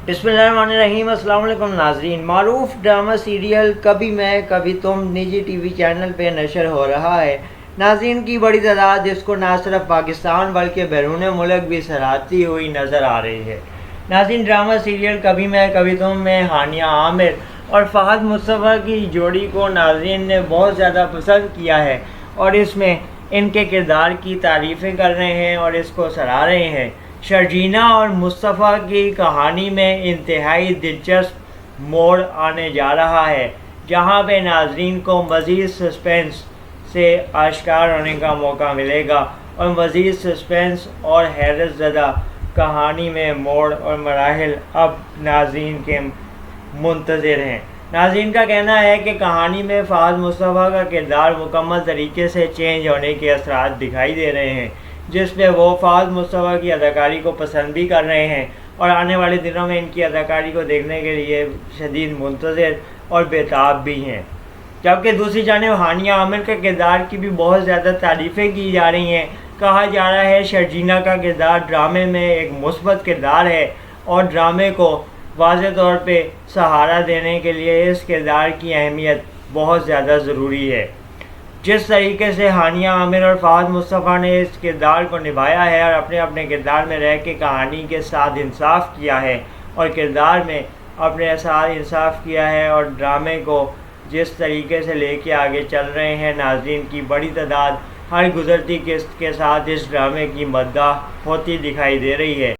बिस्मिल्लाहिर्रहमानिर्रहीम। अस्सलाम वालेकुम नाज़रीन। मारूफ ड्रामा सीरियल कभी मैं कभी तुम निजी टीवी चैनल पे नशर हो रहा है। नाज़रीन की बड़ी तादाद इसको ना सिर्फ पाकिस्तान बल्कि बैरून मुल्क भी सराहती हुई नज़र आ रही है। नाज़रीन, ड्रामा सीरियल कभी मैं कभी तुम में हानिया आमिर और फ़हद मुस्तफ़ा की जोड़ी को नाज़रीन ने बहुत ज़्यादा पसंद किया है और इसमें इनके किरदार की तारीफ़ें कर रहे हैं और इसको सराह रहे हैं। शर्जीना और मुस्तफ़ा की कहानी में इंतहाई दिलचस्प मोड़ आने जा रहा है, जहां पे नाज़रीन को मज़ीद सस्पेंस से आश्कार होने का मौका मिलेगा और मज़ीद सस्पेंस और हैरत ज़दा कहानी में मोड़ और मराहिल अब नाज़रीन के मुंतज़िर हैं। नाज़रीन का कहना है कि कहानी में फ़हद मुस्तफ़ा का किरदार मुकम्मल तरीके से चेंज होने के असरात दिखाई दे रहे हैं, जिसमें वो फ़हद मुस्तफ़ा की अदाकारी को पसंद भी कर रहे हैं और आने वाले दिनों में इनकी अदाकारी को देखने के लिए शदीद मुंतज़िर और बेताब भी हैं। जबकि दूसरी जानिब हानिया आमिर के किरदार की भी बहुत ज़्यादा तारीफ़ें की जा रही हैं। कहा जा रहा है शर्जीना का किरदार ड्रामे में एक मुस्बत किरदार है और ड्रामे को वाज़ेह तौर पे सहारा देने के लिए इस किरदार की अहमियत बहुत ज़्यादा ज़रूरी है। जिस तरीके से हानिया आमिर और फ़हद मुस्तफ़ा ने इस किरदार को निभाया है और अपने अपने किरदार में रह के कहानी के साथ इंसाफ किया है और किरदार में अपने साथ इंसाफ किया है और ड्रामे को जिस तरीके से लेके आगे चल रहे हैं, नाज़रीन की बड़ी तादाद हर गुज़रती किस्त के साथ इस ड्रामे की मद्दाह होती दिखाई दे रही है।